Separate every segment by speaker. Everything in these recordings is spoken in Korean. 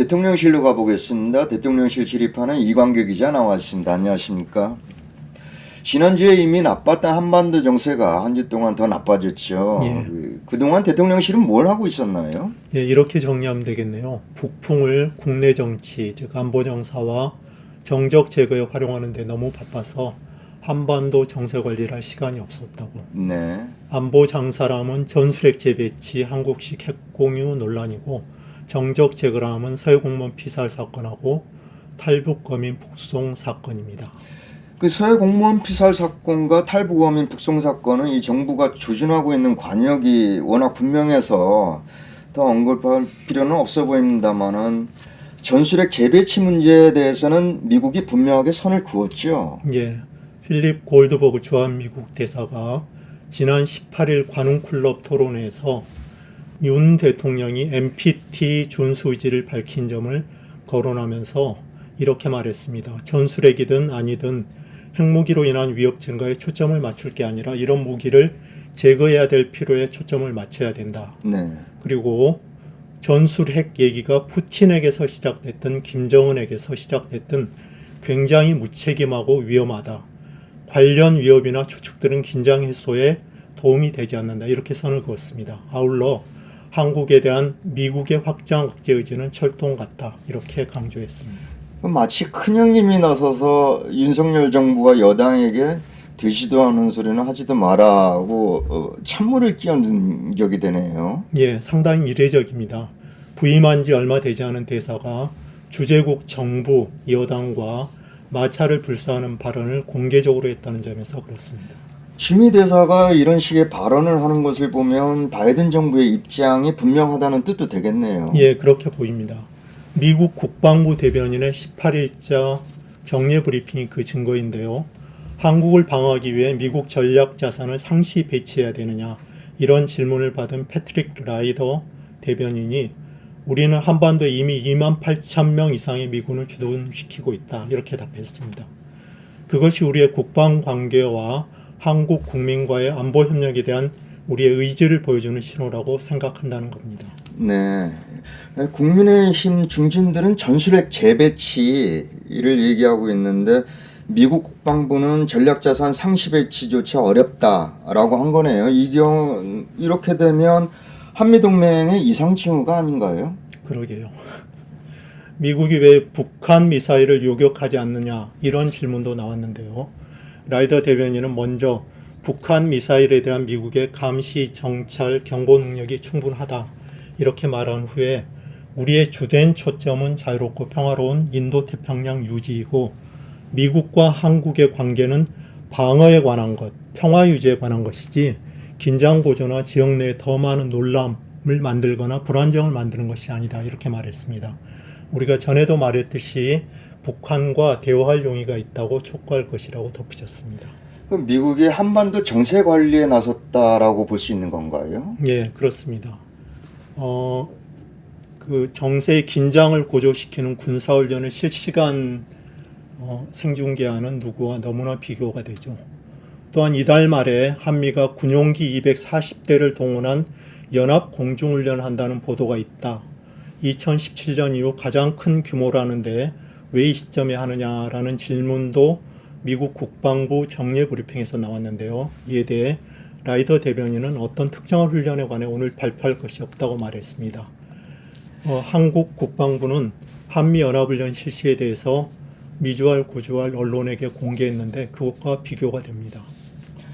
Speaker 1: 대통령실로 가보겠습니다. 대통령실 출입하는 이광규 기자 나왔습니다. 안녕하십니까? 지난주에 이미 나빴던 한반도 정세가 한 주 동안 더 나빠졌죠.
Speaker 2: 예.
Speaker 1: 그동안 대통령실은 뭘 하고 있었나요?
Speaker 2: 예, 이렇게 정리하면 되겠네요. 북풍을 국내 정치, 즉 안보 정사와 정적 제거에 활용하는 데 너무 바빠서 한반도 정세 관리를 할 시간이 없었다고.
Speaker 1: 네.
Speaker 2: 안보 장사람은 전술핵 재배치, 한국식 핵 공유 논란이고, 정적 제거람은 서해 공무원 피살 사건하고 탈북 거민 북송 사건입니다.
Speaker 1: 그 서해 공무원 피살 사건과 탈북 어민 북송 사건은 이 정부가 조준하고 있는 관역이 워낙 분명해서 더 언급할 필요는 없어 보입니다만은 전술핵 재배치 문제에 대해서는 미국이 분명하게 선을 그었죠.
Speaker 2: 예, 필립 골드버그 주한미국 대사가 지난 18일 관훈클럽 토론회에서 윤 대통령이 NPT 준수 의지를 밝힌 점을 거론하면서 이렇게 말했습니다. 전술핵이든 아니든 핵무기로 인한 위협 증가에 초점을 맞출 게 아니라 이런 무기를 제거해야 될 필요에 초점을 맞춰야 된다.
Speaker 1: 네.
Speaker 2: 그리고 전술핵 얘기가 푸틴에게서 시작됐든 김정은에게서 시작됐든 굉장히 무책임하고 위험하다. 관련 위협이나 추측들은 긴장 해소에 도움이 되지 않는다. 이렇게 선을 그었습니다. 아울러 한국에 대한 미국의 확장 억제 의지는 철통 같다. 이렇게 강조했습니다.
Speaker 1: 마치 큰형님이 나서서 윤석열 정부가 여당에게 되지도 않은 소리는 하지도 마라고 찬물을 끼얹은 격이 되네요.
Speaker 2: 예, 상당히 이례적입니다. 부임한 지 얼마 되지 않은 대사가 주재국 정부, 여당과 마찰을 불사하는 발언을 공개적으로 했다는 점에서 그렇습니다.
Speaker 1: 주미 대사가 이런 식의 발언을 하는 것을 보면 바이든 정부의 입장이 분명하다는 뜻도 되겠네요.
Speaker 2: 예, 그렇게 보입니다. 미국 국방부 대변인의 18일자 정례 브리핑이 그 증거인데요. 한국을 방어하기 위해 미국 전략 자산을 상시 배치해야 되느냐 이런 질문을 받은 패트릭 라이더 대변인이 우리는 한반도에 이미 2만 8천 명 이상의 미군을 주둔시키고 있다 이렇게 답했습니다. 그것이 우리의 국방 관계와 한국 국민과의 안보 협력에 대한 우리의 의지를 보여주는 신호라고 생각한다는 겁니다.
Speaker 1: 네. 국민의힘 중진들은 전술핵 재배치를 얘기하고 있는데 미국 국방부는 전략자산 상시 배치조차 어렵다라고 한 거네요. 이렇게 되면 한미동맹의 이상징후가 아닌가요?
Speaker 2: 그러게요. 미국이 왜 북한 미사일을 요격하지 않느냐 이런 질문도 나왔는데요. 라이더 대변인은 먼저 북한 미사일에 대한 미국의 감시, 정찰, 경고 능력이 충분하다 이렇게 말한 후에 우리의 주된 초점은 자유롭고 평화로운 인도태평양 유지이고 미국과 한국의 관계는 방어에 관한 것, 평화 유지에 관한 것이지 긴장 고조나 지역 내에 더 많은 놀람을 만들거나 불안정을 만드는 것이 아니다 이렇게 말했습니다. 우리가 전에도 말했듯이 북한과 대화할 용의가 있다고 촉구할 것이라고 덧붙였습니다.
Speaker 1: 그럼 미국이 한반도 정세 관리에 나섰다라고 볼 수 있는 건가요?
Speaker 2: 예, 그렇습니다. 그 정세의 긴장을 고조시키는 군사훈련을 실시간 생중계하는 누구와 너무나 비교가 되죠. 또한 이달 말에 한미가 군용기 240대를 동원한 연합 공중훈련을 한다는 보도가 있다. 2017년 이후 가장 큰 규모라는데 왜 이 시점에 하느냐라는 질문도 미국 국방부 정례 브리핑에서 나왔는데요. 이에 대해 라이더 대변인은 어떤 특정한 훈련에 관해 오늘 발표할 것이 없다고 말했습니다. 한국 국방부는 한미연합훈련 실시에 대해서 미주알 고주알 언론에게 공개했는데 그것과 비교가 됩니다.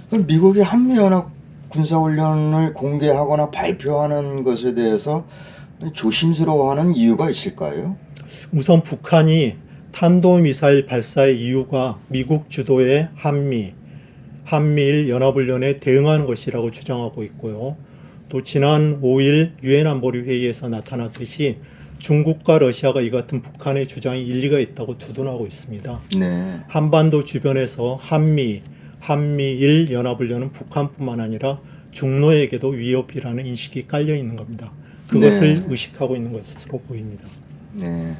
Speaker 1: 그럼 미국이 한미연합 군사훈련을 공개하거나 발표하는 것에 대해서 조심스러워하는 이유가 있을까요?
Speaker 2: 우선 북한이 탄도미사일 발사의 이유가 미국 주도의 한미일 연합훈련에 대응하는 것이라고 주장하고 있고요. 또 지난 5일 유엔 안보리 회의에서 나타났듯이 중국과 러시아가 이 같은 북한의 주장이 일리가 있다고 두둔하고 있습니다.
Speaker 1: 네.
Speaker 2: 한반도 주변에서 한미일 연합훈련은 북한뿐만 아니라 중로에게도 위협이라는 인식이 깔려 있는 겁니다. 그것을
Speaker 1: 네.
Speaker 2: 의식하고 있는 것으로 보입니다.
Speaker 1: 네.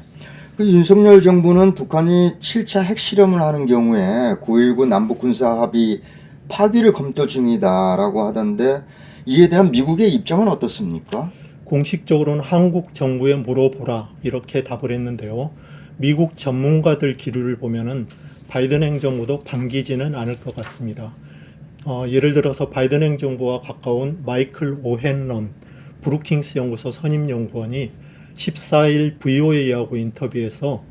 Speaker 1: 그 윤석열 정부는 북한이 7차 핵실험을 하는 경우에 9.19 남북 군사합의 파기를 검토 중이다라고 하던데 이에 대한 미국의 입장은 어떻습니까?
Speaker 2: 공식적으로는 한국 정부에 물어보라 이렇게 답을 했는데요. 미국 전문가들 기류를 보면은 바이든 행정부도 반기지는 않을 것 같습니다. 예를 들어서 바이든 행정부와 가까운 마이클 오헨런 브루킹스 연구소 선임연구원이 14일 VOA하고 인터뷰에서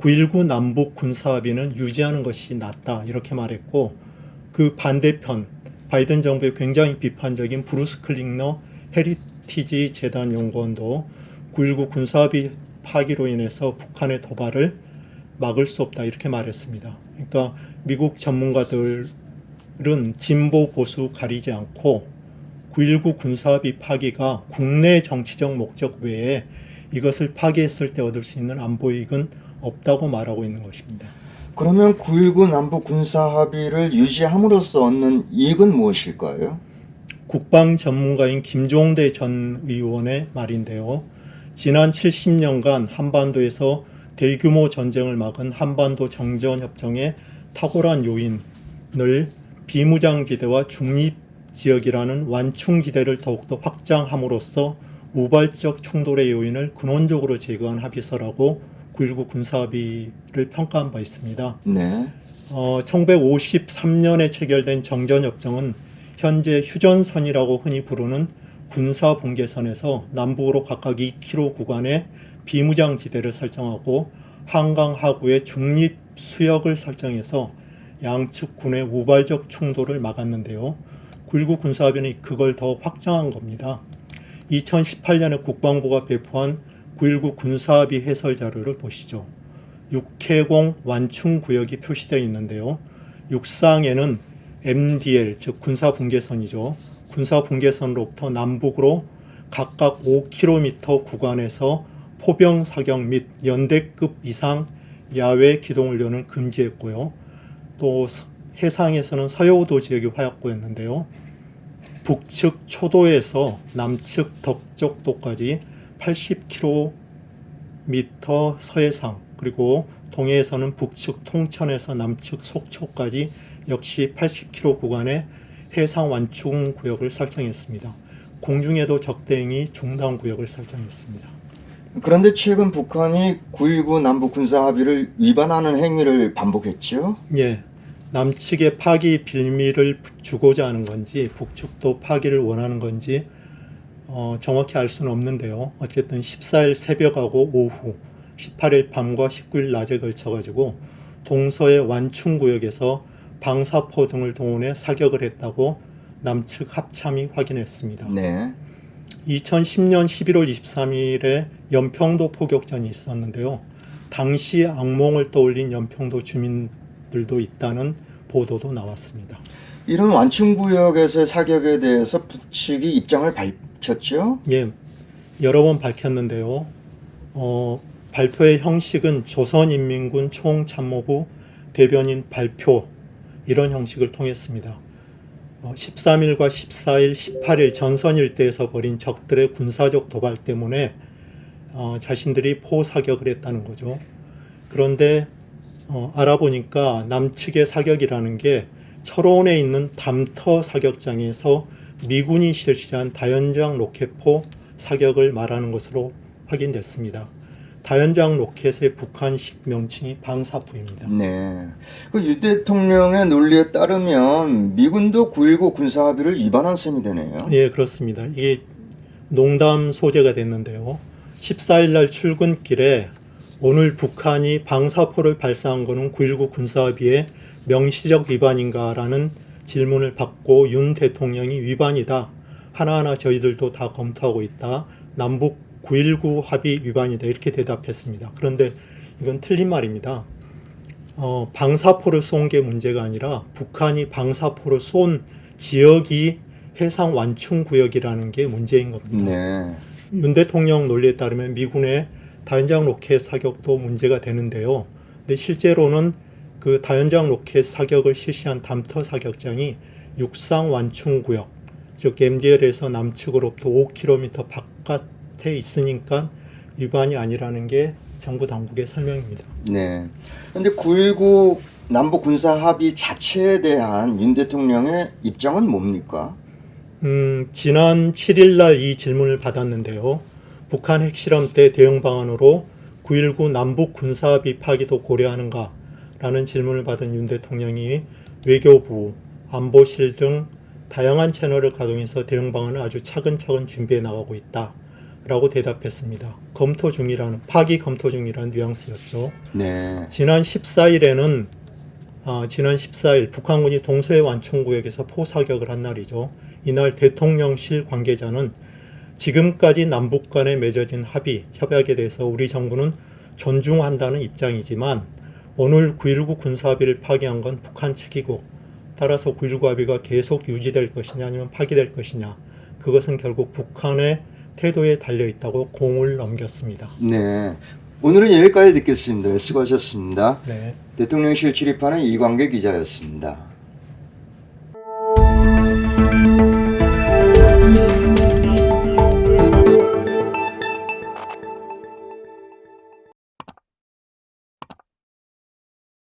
Speaker 2: 9.19 남북 군사합의는 유지하는 것이 낫다 이렇게 말했고, 그 반대편 바이든 정부의 굉장히 비판적인 브루스 클링너 헤리티지 재단 연구원도 9.19 군사합의 파기로 인해서 북한의 도발을 막을 수 없다 이렇게 말했습니다. 그러니까 미국 전문가들은 진보 보수 가리지 않고 9.19 군사합의 파기가 국내 정치적 목적 외에 이것을 파기했을 때 얻을 수 있는 안보 이익은 없다고 말하고 있는 것입니다.
Speaker 1: 그러면 9.19 남북 군사 합의를 유지함으로써 얻는 이익은 무엇일까요?
Speaker 2: 국방 전문가인 김종대 전 의원의 말인데요. 지난 70년간 한반도에서 대규모 전쟁을 막은 한반도 정전협정의 탁월한 요인을 비무장지대와 중립지역이라는 완충지대를 더욱더 확장함으로써 우발적 충돌의 요인을 근원적으로 제거한 합의서라고 9.19 군사합의를 평가한 바 있습니다.
Speaker 1: 네.
Speaker 2: 1953년에 체결된 정전협정은 현재 휴전선이라고 흔히 부르는 군사분계선에서 남북으로 각각 2km 구간에 비무장지대를 설정하고 한강 하구에 중립수역을 설정해서 양측 군의 우발적 충돌을 막았는데요. 9.19 군사합의는 그걸 더 확장한 겁니다. 2018년에 국방부가 배포한 9.19 군사합의 해설 자료를 보시죠. 육해공 완충구역이 표시되어 있는데요. 육상에는 MDL, 즉 군사분계선이죠. 군사분계선으로부터 남북으로 각각 5km 구간에서 포병 사격 및 연대급 이상 야외 기동훈련을 금지했고요. 또 해상에서는 서해오도 지역이 활약부였는데요. 북측 초도에서 남측 덕적도까지 80km 서해상, 그리고 동해에서는 북측 통천에서 남측 속초까지 역시 80km 구간의 해상 완충 구역을 설정했습니다. 공중에도 적대행위 중단 구역을 설정했습니다.
Speaker 1: 그런데 최근 북한이 9.19 남북 군사 합의를 위반하는 행위를 반복했죠?
Speaker 2: 예, 남측의 파기 빌미를 주고자 하는 건지 북측도 파기를 원하는 건지 정확히 알 수는 없는데요. 어쨌든 14일 새벽하고 오후, 18일 밤과 19일 낮에 걸쳐가지고 동서의 완충구역에서 방사포 등을 동원해 사격을 했다고 남측 합참이 확인했습니다.
Speaker 1: 네.
Speaker 2: 2010년 11월 23일에 연평도 포격전이 있었는데요. 당시 악몽을 떠올린 연평도 주민들도 있다는 보도도 나왔습니다.
Speaker 1: 이런 완충구역에서의 사격에 대해서 북측이 입장을 밝혔죠?
Speaker 2: 예, 여러 번 밝혔는데요. 발표의 형식은 조선인민군 총참모부 대변인 발표 이런 형식을 통했습니다. 13일과 14일, 18일 전선 일대에서 벌인 적들의 군사적 도발 때문에 자신들이 포사격을 했다는 거죠. 그런데 알아보니까 남측의 사격이라는 게 철원에 있는 담터 사격장에서 미군이 실시한 다연장 로켓포 사격을 말하는 것으로 확인됐습니다. 다연장 로켓의 북한식 명칭이 방사포입니다.
Speaker 1: 네. 그 유 대통령의 논리에 따르면 미군도 9.19 군사 합의를 위반한 셈이 되네요.
Speaker 2: 예, 그렇습니다. 이게 농담 소재가 됐는데요. 14일 날 출근길에 오늘 북한이 방사포를 발사한 것은 9.19 군사합의의 명시적 위반인가라는 질문을 받고 윤 대통령이 위반이다. 하나하나 저희들도 다 검토하고 있다. 남북 9.19 합의 위반이다. 이렇게 대답했습니다. 그런데 이건 틀린 말입니다. 방사포를 쏜 게 문제가 아니라 북한이 방사포를 쏜 지역이 해상 완충 구역이라는 게 문제인 겁니다.
Speaker 1: 네.
Speaker 2: 윤 대통령 논리에 따르면 미군의 다연장 로켓 사격도 문제가 되는데요. 근데 실제로는 그 다연장 로켓 사격을 실시한 담터 사격장이 육상 완충 구역, 즉 MDL에서 남측으로부터 5km 바깥에 있으니까 위반이 아니라는 게 정부 당국의 설명입니다.
Speaker 1: 네. 근데 9.19 남북 군사 합의 자체에 대한 윤 대통령의 입장은 뭡니까?
Speaker 2: 지난 7일 날 이 질문을 받았는데요. 북한 핵실험 때 대응 방안으로 9.19 남북 군사합의 파기도 고려하는가? 라는 질문을 받은 윤 대통령이 외교부, 안보실 등 다양한 채널을 가동해서 대응 방안을 아주 차근차근 준비해 나가고 있다. 라고 대답했습니다. 파기 검토 중이라는 뉘앙스였죠.
Speaker 1: 네.
Speaker 2: 지난 14일 북한군이 동서해 완충구역에서 포사격을 한 날이죠. 이날 대통령실 관계자는 지금까지 남북 간에 맺어진 협약에 대해서 우리 정부는 존중한다는 입장이지만 오늘 9.19 군사합의를 파기한 건 북한 측이고 따라서 9.19 합의가 계속 유지될 것이냐 아니면 파기될 것이냐 그것은 결국 북한의 태도에 달려있다고 공을 넘겼습니다.
Speaker 1: 네. 오늘은 여기까지 듣겠습니다. 수고하셨습니다.
Speaker 2: 네.
Speaker 1: 대통령실 출입하는 이광계 기자였습니다.